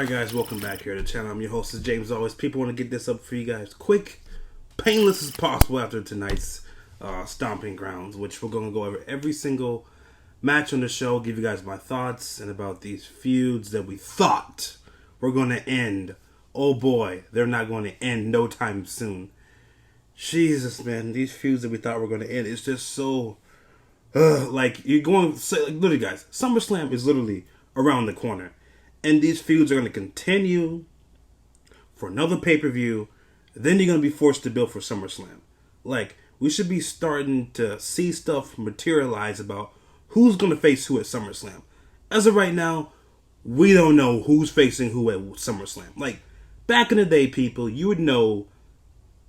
Alright guys, welcome back here to the channel. I'm your host, James. Always, people want to get this up for you guys quick, painless as possible after tonight's Stomping Grounds, which we're going to go over every single match on the show, give you guys my thoughts and about these feuds that we thought were going to end. Oh boy, they're not going to end no time soon. Jesus, man, these feuds that we thought were going to end, it's just so, like, you're going, like, literally guys, SummerSlam is literally around the corner. And these feuds are going to continue for another pay-per-view. Then you're going to be forced to build for SummerSlam. Like, we should be starting to see stuff materialize about who's going to face who at SummerSlam. As of right now, we don't know who's facing who at SummerSlam. Like, back in the day, people, you would know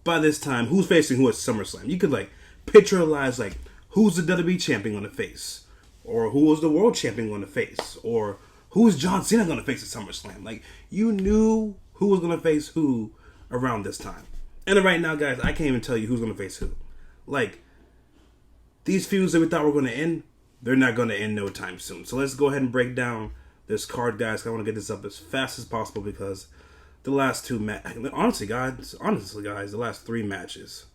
by this time who's facing who at SummerSlam. You could, like, pictureize, like, who's the WWE champion going to face? Or who was the world champion going to face? Or who's John Cena going to face at SummerSlam? Like, you knew who was going to face who around this time. And right now, guys, I can't even tell you who's going to face who. Like, these feuds that we thought were going to end, they're not going to end no time soon. So let's go ahead and break down this card, guys. I want to get this up as fast as possible because the last two honestly, guys, the last three matches,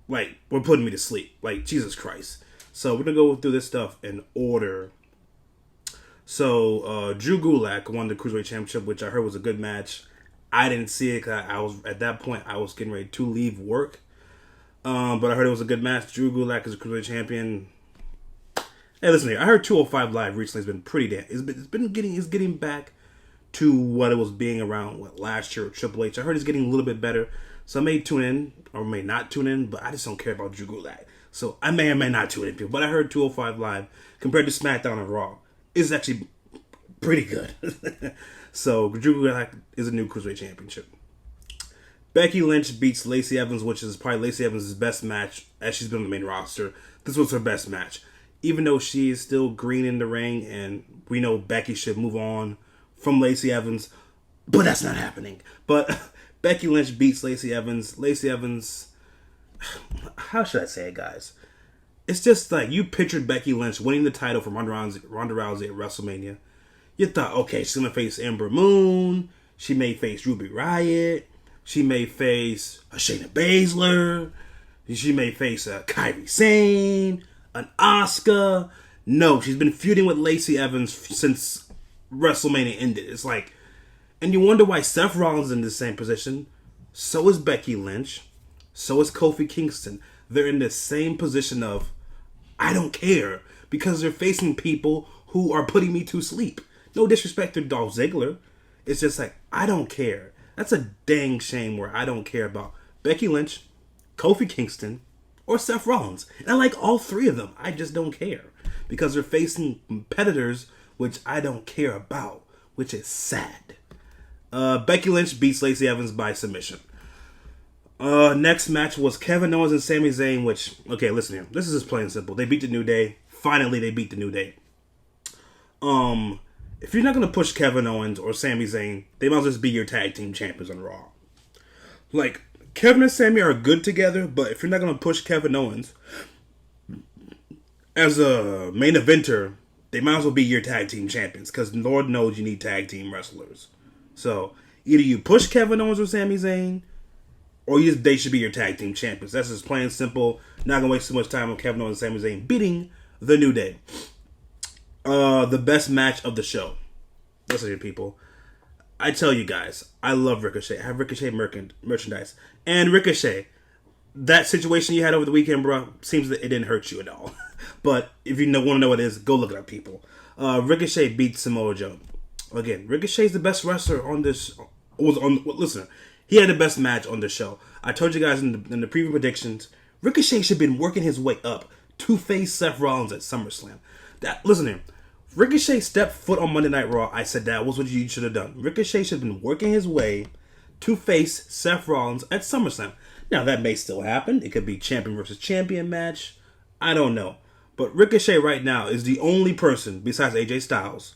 like, were putting me to sleep. Like, Jesus Christ. So we're going to go through this stuff in order. So, Drew Gulak won the Cruiserweight Championship, which I heard was a good match. I didn't see it because I was, at that point, I was getting ready to leave work. But I heard it was a good match. Drew Gulak is a Cruiserweight Champion. Hey, listen here. I heard 205 Live recently has been pretty damn. It's getting back to what it was being around last year with Triple H. I heard it's getting a little bit better. So I may tune in or may not tune in, but I just don't care about Drew Gulak. So I may or may not tune in, people. But I heard 205 Live compared to SmackDown and Raw is actually pretty good. So, Drew Gulak is a new Cruiserweight Championship. Becky Lynch beats Lacey Evans, which is probably Lacey Evans' best match as she's been on the main roster. This was her best match. Even though she is still green in the ring, and we know Becky should move on from Lacey Evans, but that's not happening. But Becky Lynch beats Lacey Evans. Lacey Evans, how should I say it, guys? It's just like you pictured Becky Lynch winning the title from Ronda Rousey at WrestleMania. You thought, okay, she's going to face Ember Moon. She may face Ruby Riott. She may face a Shayna Baszler. She may face a Kairi Sane, an Asuka. No, she's been feuding with Lacey Evans since WrestleMania ended. It's like, and you wonder why Seth Rollins is in the same position. So is Becky Lynch. So is Kofi Kingston. They're in the same position of, I don't care, because they're facing people who are putting me to sleep. No disrespect to Dolph Ziggler. It's just like, I don't care. That's a dang shame where I don't care about Becky Lynch, Kofi Kingston, or Seth Rollins. And I like all three of them. I just don't care. Because they're facing competitors which I don't care about, which is sad. Becky Lynch beats Lacey Evans by submission. Next match was Kevin Owens and Sami Zayn, which, okay, listen here. This is just plain and simple. They beat the New Day. Finally, they beat the New Day. If you're not going to push Kevin Owens or Sami Zayn, they might as well just be your tag team champions on Raw. Like, Kevin and Sami are good together, but if you're not going to push Kevin Owens as a main eventer, they might as well be your tag team champions, because Lord knows you need tag team wrestlers. So, either you push Kevin Owens or Sami Zayn, or they should be your tag team champions. That's just plain and simple. Not going to waste too much time on Kevin Owens and Sami Zayn beating the New Day. The best match of the show. Listen here, people. I tell you guys, I love Ricochet. I have Ricochet merchandise. And Ricochet, that situation you had over the weekend, bro, seems that it didn't hurt you at all. But if you want to know what it is, go look it up, people. Ricochet beat Samoa Joe. Again, Ricochet's the best wrestler on this. Listen, he had the best match on the show. I told you guys in the preview predictions, Ricochet should have been working his way up to face Seth Rollins at SummerSlam. Listen here. Ricochet stepped foot on Monday Night Raw. I said that was what you should have done. Ricochet should have been working his way to face Seth Rollins at SummerSlam. Now, that may still happen. It could be champion versus champion match. I don't know. But Ricochet right now is the only person besides AJ Styles.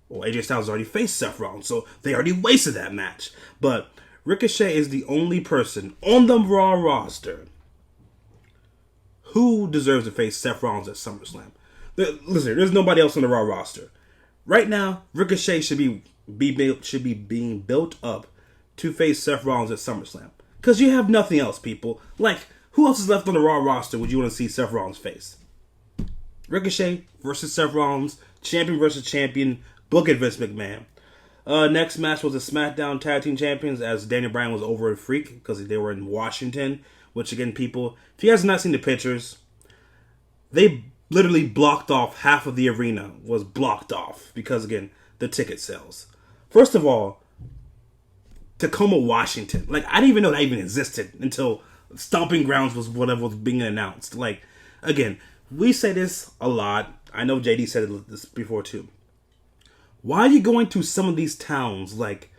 Well, AJ Styles already faced Seth Rollins, so they already wasted that match. But Ricochet is the only person on the Raw roster who deserves to face Seth Rollins at SummerSlam. Listen, there's nobody else on the Raw roster. Right now, Ricochet should be being built up to face Seth Rollins at SummerSlam. Because you have nothing else, people. Like, who else is left on the Raw roster would you want to see Seth Rollins face? Ricochet versus Seth Rollins, champion versus champion, book it Vince McMahon. Next match was the SmackDown Tag Team Champions as Daniel Bryan was over at Freak because they were in Washington. Which, again, people, if you guys have not seen the pictures, they literally blocked off half of the arena was blocked off because, again, the ticket sales. First of all, Tacoma, Washington. Like, I didn't even know that even existed until Stomping Grounds was whatever was being announced. Like, again, we say this a lot. I know JD said this before, too. Why are you going to some of these towns? Like,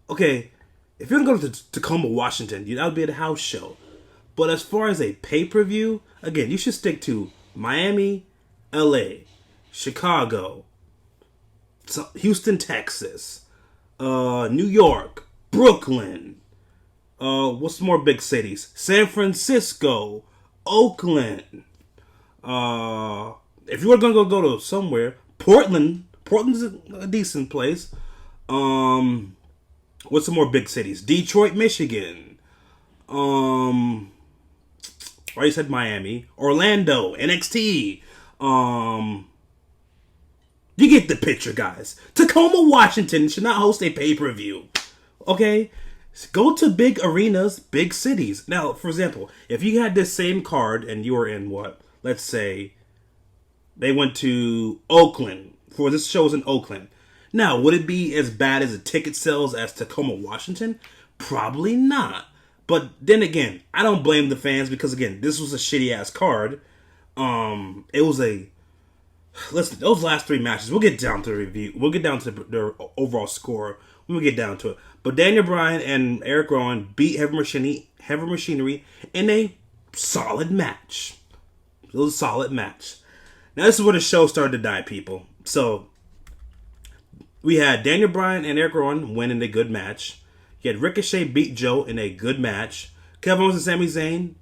okay, if you're going to go to Tacoma, Washington, that would be at a house show. But as far as a pay-per-view, again, you should stick to Miami, LA, Chicago, Houston, Texas, New York, Brooklyn, what's some more big cities? San Francisco, Oakland. If you were going to go to somewhere, Portland's a decent place. What's some more big cities? Detroit, Michigan. I already said Miami. Orlando, NXT. You get the picture, guys. Tacoma, Washington should not host a pay-per-view. Okay? Go to big arenas, big cities. Now, for example, if you had this same card and you were in what? Let's say they went to Oakland. For this show was in Oakland. Now, would it be as bad as the ticket sales as Tacoma, Washington? Probably not. But then again, I don't blame the fans because, again, this was a shitty-ass card. It was listen, those last three matches, we'll get down to the review. We'll get down to their overall score when we get down to it. But Daniel Bryan and Eric Rowan beat Heavy Machinery in a solid match. It was a solid match. Now, this is where the show started to die, people. So, we had Daniel Bryan and Eric Rowan win in a good match. You had Ricochet beat Joe in a good match. Kevin Owens and Sami Zayn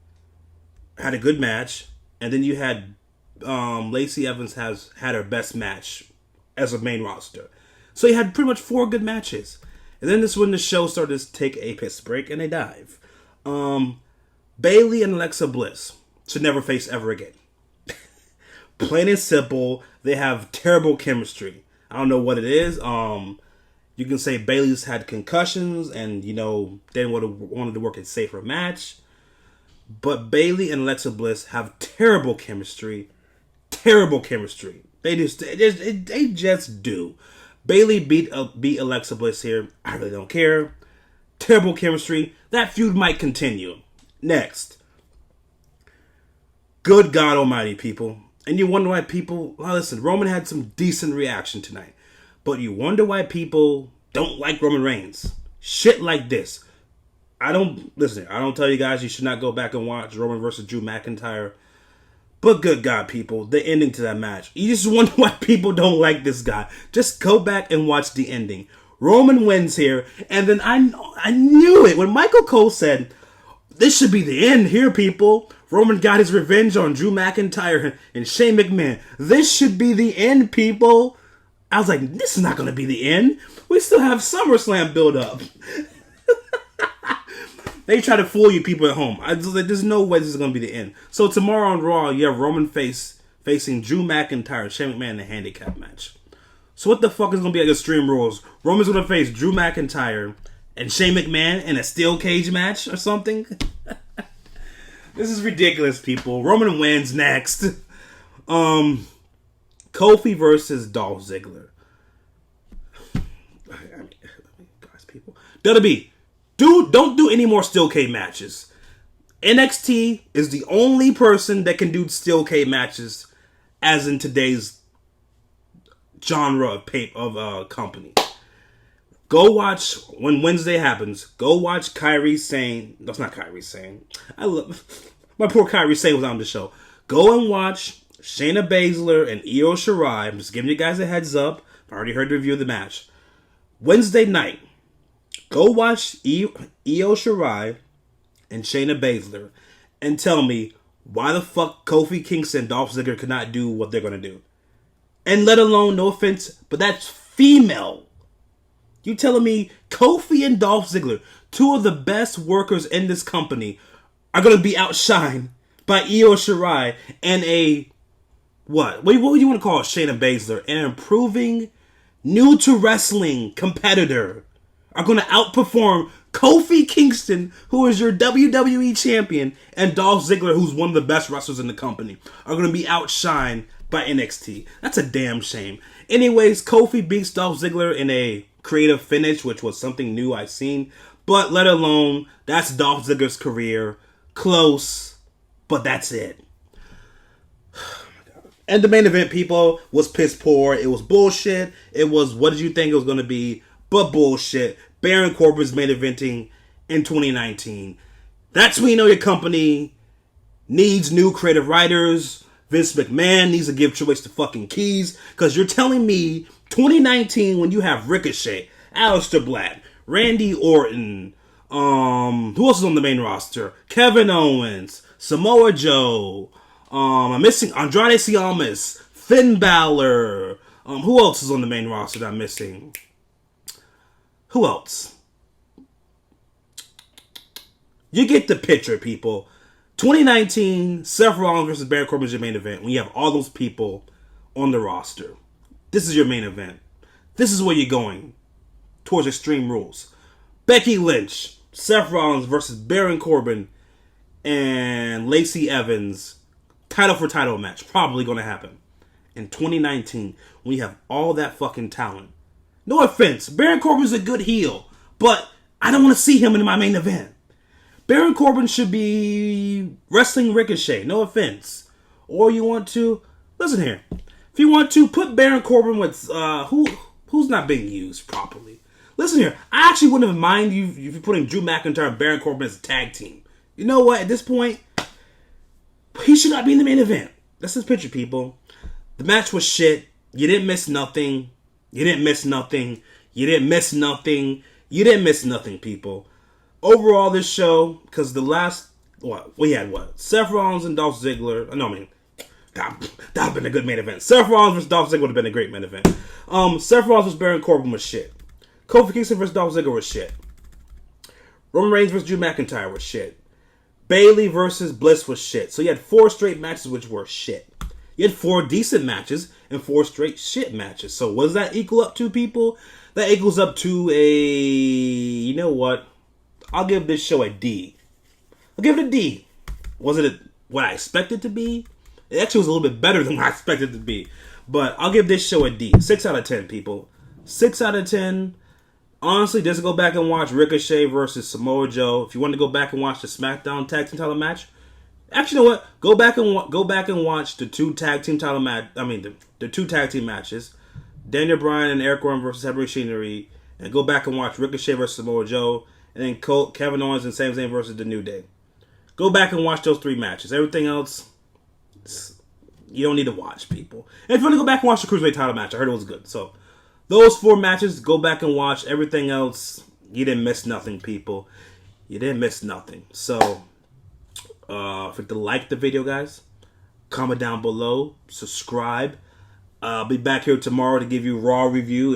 had a good match. And then you had Lacey Evans had her best match as a main roster. So you had pretty much 4 good matches. And then this is when the show started to take a piss break and a dive. Bayley and Alexa Bliss should never face ever again. Plain and simple, they have terrible chemistry. I don't know what it is. You can say Bayley's had concussions and, they wanted to work a safer match. But Bayley and Alexa Bliss have terrible chemistry. Terrible chemistry. They just do. Bayley beat Alexa Bliss here. I really don't care. Terrible chemistry. That feud might continue. Next. Good God Almighty, people. And you wonder why people... Well, listen, Roman had some decent reaction tonight. But you wonder why people don't like Roman Reigns. Shit like this. I don't tell you guys you should not go back and watch Roman versus Drew McIntyre. But good God, people, the ending to that match. You just wonder why people don't like this guy. Just go back and watch the ending. Roman wins here. And then I knew it. When Michael Cole said, this should be the end here, people. Roman got his revenge on Drew McIntyre and Shane McMahon. This should be the end, people. I was like, this is not going to be the end. We still have SummerSlam build up. They try to fool you people at home. There's no way this is going to be the end. So tomorrow on Raw, you have Roman facing Drew McIntyre and Shane McMahon in a handicap match. So what the fuck is going to be at Extreme Rules? Roman's going to face Drew McIntyre and Shane McMahon in a steel cage match or something? This is ridiculous, people. Roman wins next. Kofi versus Dolph Ziggler. Guys, people. WWE, don't do any more steel cage matches. NXT is the only person that can do steel cage matches, as in today's genre of company. Go watch when Wednesday happens. Go watch Kairi Sane. That's not Kairi Sane. I love my poor Kairi Sane was on the show. Go and watch Shayna Baszler and Io Shirai. I'm just giving you guys a heads up. I already heard the review of the match. Wednesday night, go watch Io Shirai and Shayna Baszler and tell me why the fuck Kofi Kingston and Dolph Ziggler could not do what they're going to do. And let alone, no offense, but that's female. You telling me Kofi and Dolph Ziggler, two of the best workers in this company, are going to be outshined by Io Shirai and a, what would you want to call it, Shayna Baszler, an improving, new to wrestling competitor, are going to outperform Kofi Kingston, who is your WWE champion, and Dolph Ziggler, who's one of the best wrestlers in the company, are going to be outshined by NXT. That's a damn shame. Anyways, Kofi beats Dolph Ziggler in a creative finish, which was something new I've seen. But let alone, that's Dolph Ziggler's career. Close, but that's it. And the main event, people, was piss poor. It was bullshit. It was, what did you think it was going to be? But bullshit. Baron Corbin's main eventing in 2019. That's when you know your company needs new creative writers. Vince McMahon needs to give Triple H the fucking keys. Because you're telling me 2019 when you have Ricochet, Aleister Black, Randy Orton, who else is on the main roster? Kevin Owens, Samoa Joe, I'm missing Andrade Cien, Finn Balor. Who else is on the main roster that I'm missing? Who else? You get the picture, people. 2019, Seth Rollins versus Baron Corbin is your main event. When you have all those people on the roster, this is your main event. This is where you're going towards Extreme Rules. Becky Lynch, Seth Rollins versus Baron Corbin and Lacey Evans, title for title match, probably going to happen in 2019 when you have all that fucking talent. No offense, Baron Corbin's a good heel, but I don't want to see him in my main event. Baron Corbin should be wrestling Ricochet, no offense. Or you want to, listen here, if you want to, put Baron Corbin with, who's not being used properly. Listen here, I actually wouldn't have mind you if you're putting Drew McIntyre and Baron Corbin as a tag team. You know what, at this point, he should not be in the main event. That's his picture, people. The match was shit. You didn't miss nothing. You didn't miss nothing. You didn't miss nothing. You didn't miss nothing, people. Overall, this show, because the last, we had Seth Rollins and Dolph Ziggler. No, I mean, that would have been a good main event. Seth Rollins versus Dolph Ziggler would have been a great main event. Seth Rollins versus Baron Corbin was shit. Kofi Kingston versus Dolph Ziggler was shit. Roman Reigns versus Drew McIntyre was shit. Bayley versus Bliss was shit. So you had 4 straight matches which were shit. You had 4 decent matches and 4 straight shit matches. So what does that equal up to, people? That equals up to a, you know what? I'll give this show a D. I'll give it a D. Was it what I expected it to be? It actually was a little bit better than what I expected it to be. But I'll give this show a D. 6 out of 10, people. 6 out of 10. Honestly, just go back and watch Ricochet versus Samoa Joe. If you want to go back and watch the SmackDown Tag Team title match, actually, you know what? Go back and watch the 2 tag team title match. I mean, the 2 tag team matches, Daniel Bryan and Eric Rowan versus Heavy Machinery, and go back and watch Ricochet versus Samoa Joe, and then Kevin Owens and Sami Zayn versus The New Day. Go back and watch those 3 matches. Everything else, you don't need to watch, people. And if you want to go back and watch the Cruiserweight title match, I heard it was good. So those 4 matches, go back and watch. Everything else, you didn't miss nothing, people. You didn't miss nothing. So, forget to like the video, guys. Comment down below. Subscribe. I'll be back here tomorrow to give you a Raw review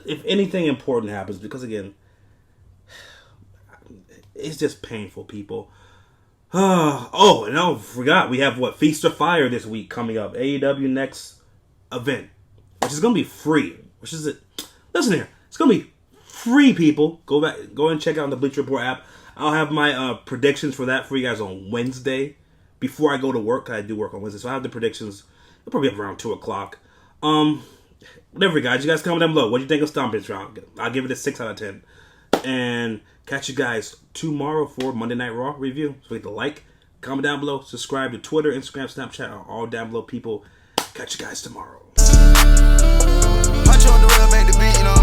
if anything important happens. Because, again, it's just painful, people. Oh, and I forgot. We have, Feast or Fire this week coming up. AEW next event. Which is going to be free. Which is it? Listen here. It's going to be free, people. Go and check out the Bleacher Report app. I'll have my predictions for that for you guys on Wednesday before I go to work. I do work on Wednesday, so I have the predictions. They'll probably be up around 2 o'clock. Whatever, guys. You guys comment down below. What do you think of Stomping Round? I'll give it a 6 out of 10. And catch you guys tomorrow for Monday Night Raw review. So hit the like, comment down below, subscribe to Twitter, Instagram, Snapchat, are all down below, people. Catch you guys tomorrow. Punch on the real, make the beat, you know.